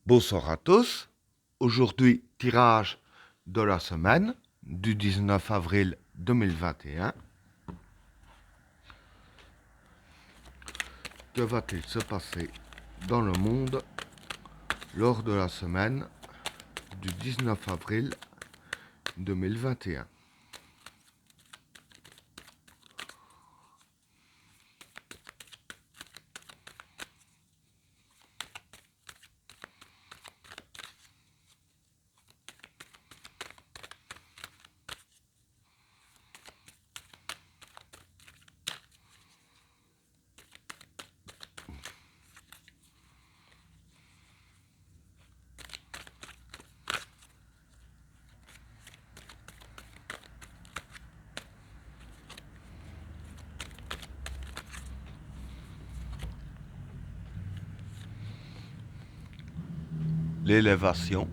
Bonsoir à tous. Aujourd'hui, tirage de la semaine du 19 avril 2021. Que va-t-il se passer dans le monde lors de la semaine du 19 avril 2021? L'élévation,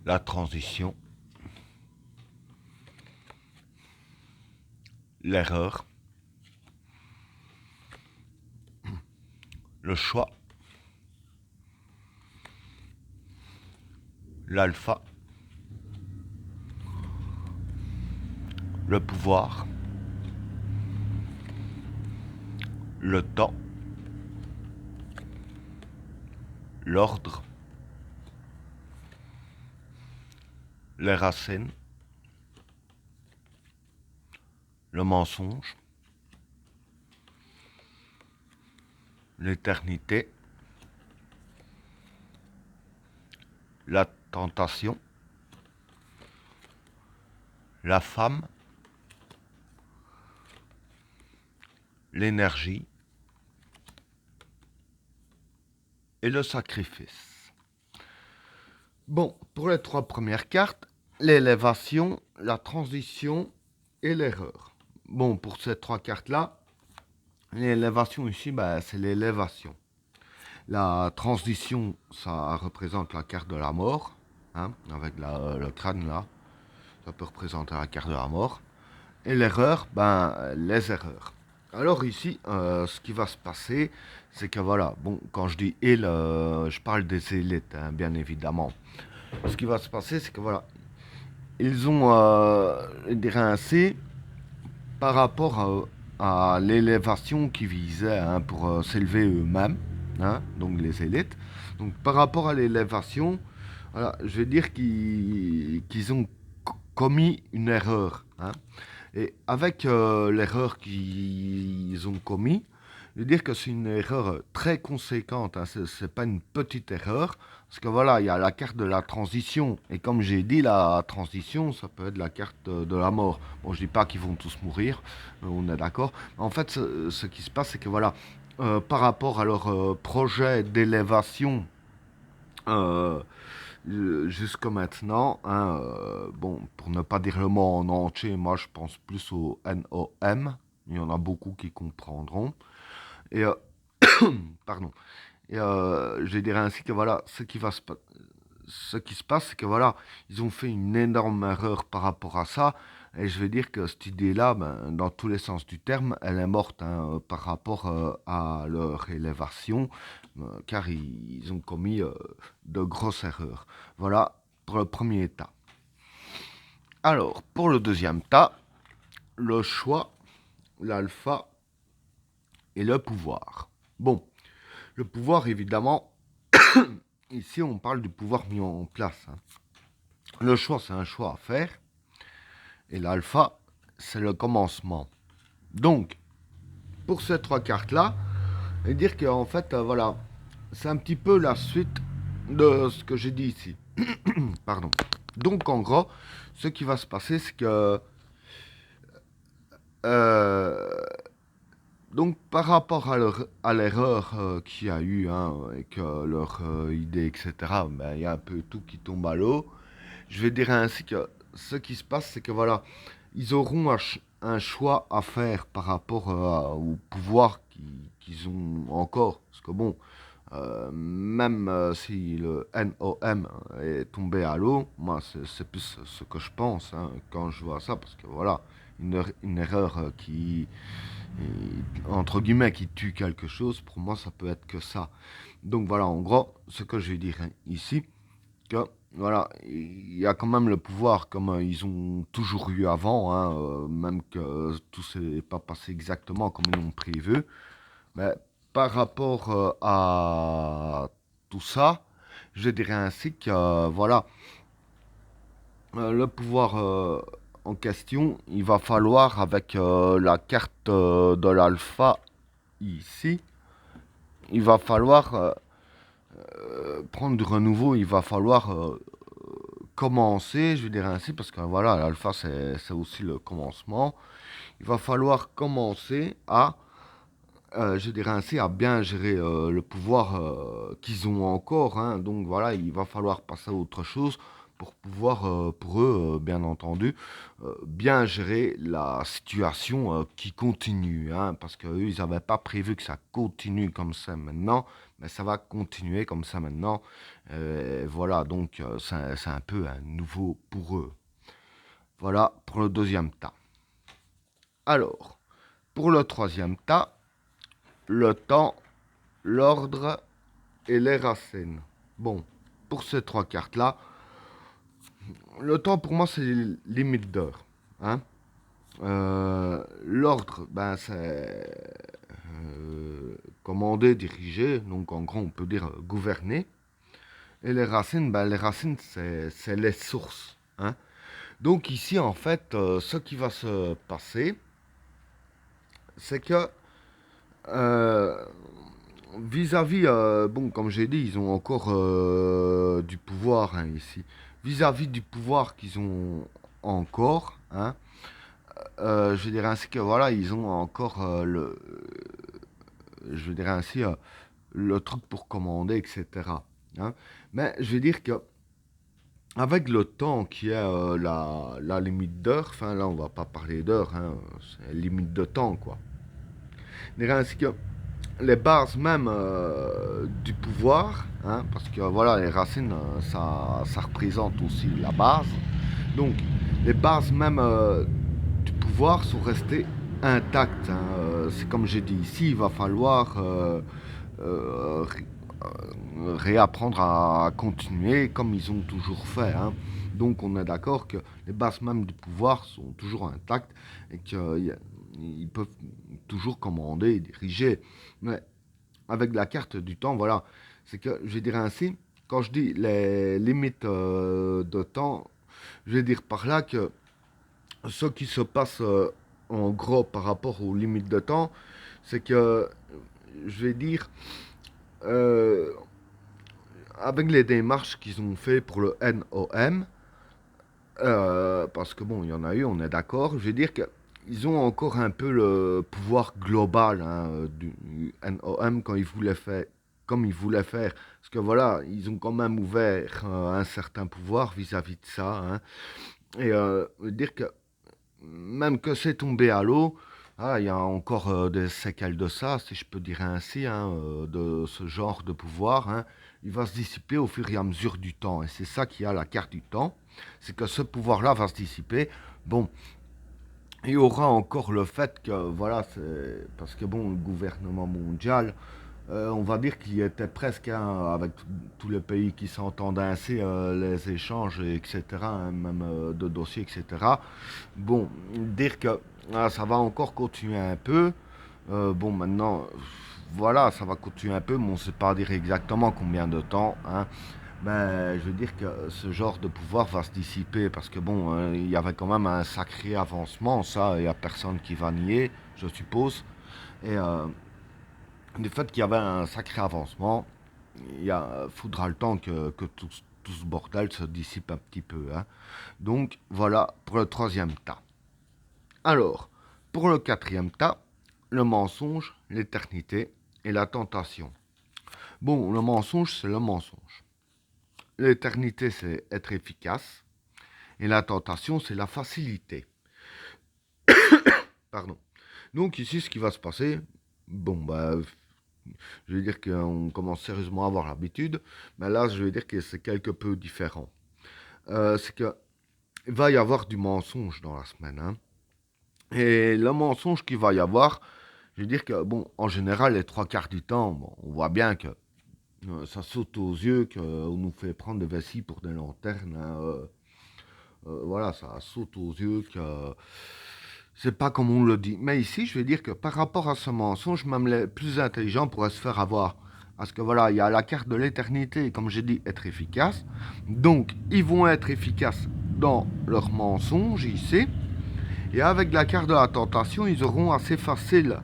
la transition, l'erreur, le choix, l'alpha, le pouvoir, le temps, l'ordre, les racines, le mensonge, l'éternité, la tentation, la femme, l'énergie et le sacrifice. Bon, pour les trois premières cartes, l'élévation, la transition et l'erreur. Bon, pour ces trois cartes-là, l'élévation ici, c'est l'élévation. La transition, ça représente la carte de la mort, hein, avec le crâne là, ça peut représenter la carte de la mort. Et l'erreur, les erreurs. Alors ici, ce qui va se passer, c'est que voilà, bon, quand je dis il, je parle des élites, hein, bien évidemment. Ce qui va se passer, c'est que voilà, ils ont, je dirais ainsi, par rapport à l'élévation qu'ils visaient, hein, pour s'élever eux-mêmes, hein, donc les élites. Donc par rapport à l'élévation, voilà, je vais dire qu'ils ont commis une erreur, hein. Et avec l'erreur qu'ils ont commis, je veux dire que c'est une erreur très conséquente, hein. C'est pas une petite erreur. Parce que voilà, il y a la carte de la transition. Et comme j'ai dit, la transition, ça peut être la carte de la mort. Bon, je dis pas qu'ils vont tous mourir, on est d'accord. En fait, ce qui se passe, c'est que voilà, par rapport à leur projet d'élévation, euh, jusqu'à maintenant, hein, bon, pour ne pas dire le mot en entier, moi je pense plus au NOM. Il y en a beaucoup qui comprendront. Et pardon. Et je dirais ainsi que voilà, ce qui se passe, c'est que voilà, ils ont fait une énorme erreur par rapport à ça. Et je vais dire que cette idée-là, dans tous les sens du terme, elle est morte, hein, par rapport à leur élévation, car ils ont commis de grosses erreurs. Voilà pour le premier tas. Alors, pour le deuxième tas, le choix, l'alpha et le pouvoir. Bon, le pouvoir, évidemment, ici on parle du pouvoir mis en place, hein. Le choix, c'est un choix à faire. Et l'alpha, c'est le commencement. Donc, pour ces trois cartes-là, et dire qu'en fait, voilà, c'est un petit peu la suite de ce que j'ai dit ici. Pardon. Donc, en gros, ce qui va se passer, c'est que euh, donc par rapport à l'erreur qu'il y a eu, hein, avec leur idée, etc., il y a un peu tout qui tombe à l'eau. Je vais dire ainsi que ce qui se passe, c'est que voilà, ils auront un choix à faire par rapport au pouvoir qu'ils ont encore. Parce que bon, même si le NOM est tombé à l'eau, moi c'est plus ce que je pense, hein, quand je vois ça, parce que voilà, une erreur entre guillemets, qui tue quelque chose, pour moi, ça peut être que ça. Donc voilà, en gros, ce que je vais dire ici, que voilà, il y a quand même le pouvoir comme ils ont toujours eu avant, hein, même que tout s'est pas passé exactement comme ils l'ont prévu. Mais par rapport à tout ça, je dirais ainsi que voilà, le pouvoir en question, il va falloir avec la carte de l'alpha ici, il va falloir prendre du renouveau, il va falloir commencer, je vais dire ainsi, parce que voilà, l'alpha c'est aussi le commencement. Il va falloir commencer à, je dirais ainsi, à bien gérer le pouvoir qu'ils ont encore, hein. Donc voilà, il va falloir passer à autre chose pour pouvoir, pour eux, bien entendu, bien gérer la situation qui continue, hein, parce qu'eux, ils n'avaient pas prévu que ça continue comme ça maintenant, mais ça va continuer comme ça maintenant. Voilà, donc c'est un peu un nouveau pour eux. Voilà pour le deuxième tas. Alors, pour le troisième tas, le temps, l'ordre et les racines. Bon, pour ces trois cartes-là, le temps pour moi c'est limite d'heure. Hein. L'ordre, ben c'est commander, diriger, donc en gros on peut dire gouverner. Et les racines, ben les racines c'est les sources. Hein. Donc ici en fait, ce qui va se passer, c'est que euh, vis-à-vis, bon, comme j'ai dit, ils ont encore du pouvoir hein, ici. Vis-à-vis du pouvoir qu'ils ont encore, hein, je dirais ainsi que voilà, ils ont encore je dirais ainsi, le truc pour commander, etc. Hein. Mais je vais dire que avec le temps qui est la limite d'heure, enfin là on va pas parler d'heure, hein, c'est limite de temps quoi. Je dirais ainsi que les bases même du pouvoir, hein, parce que voilà, les racines, ça représente aussi la base. Donc, les bases même du pouvoir sont restées intactes. Hein. C'est comme j'ai dit ici, il va falloir réapprendre à continuer comme ils ont toujours fait. Hein. Donc, on est d'accord que les bases même du pouvoir sont toujours intactes et qu'ils peuvent toujours commander et diriger. Mais avec la carte du temps, voilà, c'est que je dirais ainsi, quand je dis les limites de temps, je vais dire par là que ce qui se passe en gros par rapport aux limites de temps, c'est que je vais dire euh, avec les démarches qu'ils ont fait pour le NOM, parce que bon, il y en a eu, on est d'accord, je vais dire que ils ont encore un peu le pouvoir global hein, du NOM quand ils voulaient faire, comme ils voulaient faire. Parce que voilà, ils ont quand même ouvert un certain pouvoir vis-à-vis de ça. Hein. Et dire que même que c'est tombé à l'eau, ah, il y a encore des séquelles de ça, si je peux dire ainsi, hein, de ce genre de pouvoir. Hein. Il va se dissiper au fur et à mesure du temps. Et c'est ça qui a la carte du temps. C'est que ce pouvoir-là va se dissiper. Bon, il y aura encore le fait que, voilà, c'est parce que bon, le gouvernement mondial, on va dire qu'il y était presque hein, avec tous les pays qui s'entendent ainsi, les échanges, etc., hein, même de dossiers, etc. Bon, dire que ah, ça va encore continuer un peu. Bon, maintenant, voilà, ça va continuer un peu, mais on ne sait pas dire exactement combien de temps. Hein. Ben, je veux dire que ce genre de pouvoir va se dissiper parce que bon, il y avait quand même un sacré avancement, ça, il n'y a personne qui va nier, je suppose. Et du fait qu'il y avait un sacré avancement, faudra le temps que tout ce bordel se dissipe un petit peu. Hein. Donc voilà pour le troisième tas. Alors, pour le quatrième tas, le mensonge, l'éternité et la tentation. Bon, le mensonge, c'est le mensonge. L'éternité, c'est être efficace. Et la tentation, c'est la facilité. Pardon. Donc ici, ce qui va se passer, bon, bah, je vais dire qu'on commence sérieusement à avoir l'habitude, mais là, je vais dire que c'est quelque peu différent. C'est qu'il va y avoir du mensonge dans la semaine. Hein. Et le mensonge qu'il va y avoir, Je veux dire que, bon, en général, les trois quarts du temps, bon, on voit bien que ça saute aux yeux, qu'on nous fait prendre des vessies pour des lanternes. Hein, voilà, ça saute aux yeux que c'est pas comme on le dit. Mais ici, je vais dire que par rapport à ce mensonge, même les plus intelligents pourraient se faire avoir. Parce que voilà, il y a la carte de l'éternité, comme j'ai dit, être efficace. Donc, ils vont être efficaces dans leur mensonge ici. Et avec la carte de la tentation, ils auront assez facile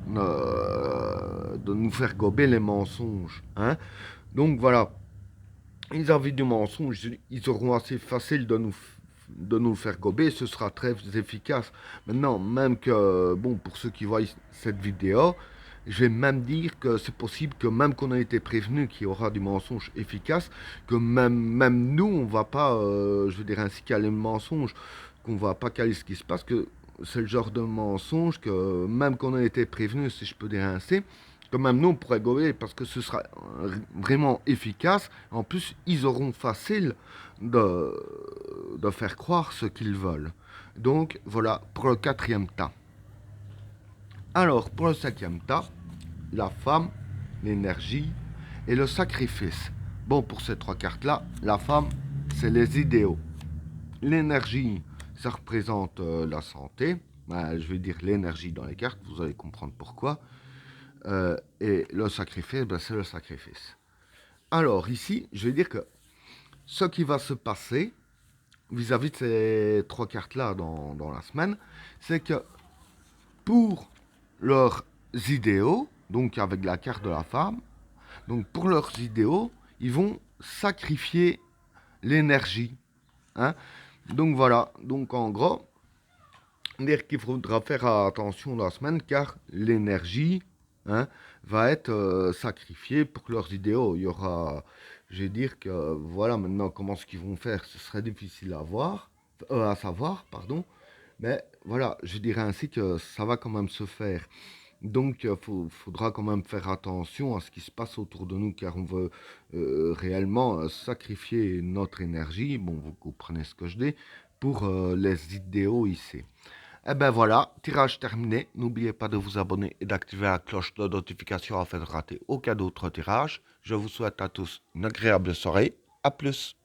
de nous faire gober les mensonges. Hein. Donc voilà, ils avaient du mensonge, ils auront assez facile de nous le faire gober, ce sera très efficace. Maintenant, même que, bon, pour ceux qui voient cette vidéo, je vais même dire que c'est possible que même qu'on a été prévenu qu'il y aura du mensonge efficace, que même nous, on va pas, je veux dire ainsi, caler le mensonge, qu'on va pas caler ce qui se passe, que c'est le genre de mensonge que même qu'on a été prévenu, si je peux dire ainsi, que même nous, on pourrait gober parce que ce sera vraiment efficace. En plus, ils auront facile de faire croire ce qu'ils veulent. Donc, voilà pour le quatrième tas. Alors, pour le cinquième tas, la femme, l'énergie et le sacrifice. Bon, pour ces trois cartes-là, la femme, c'est les idéaux. L'énergie, ça représente la santé. Je vais dire l'énergie dans les cartes, vous allez comprendre pourquoi. Et le sacrifice, ben, c'est le sacrifice. Alors ici, je vais dire que ce qui va se passer vis-à-vis de ces trois cartes-là dans la semaine, c'est que pour leurs idéaux, donc avec la carte de la femme, donc pour leurs idéaux, ils vont sacrifier l'énergie. Hein. Donc voilà, donc en gros, dire qu'il faudra faire attention dans la semaine car l'énergie, hein, va être sacrifiée pour leurs idéaux. Il y aura, je vais dire que voilà maintenant comment ce qu'ils vont faire, ce serait difficile à savoir, pardon. Mais voilà, je dirais ainsi que ça va quand même se faire. Donc, il faudra quand même faire attention à ce qui se passe autour de nous, car on veut réellement sacrifier notre énergie, bon, vous comprenez ce que je dis, pour les idéaux ici. Eh ben voilà, tirage terminé. N'oubliez pas de vous abonner et d'activer la cloche de notification afin de rater aucun autre tirage. Je vous souhaite à tous une agréable soirée. À plus.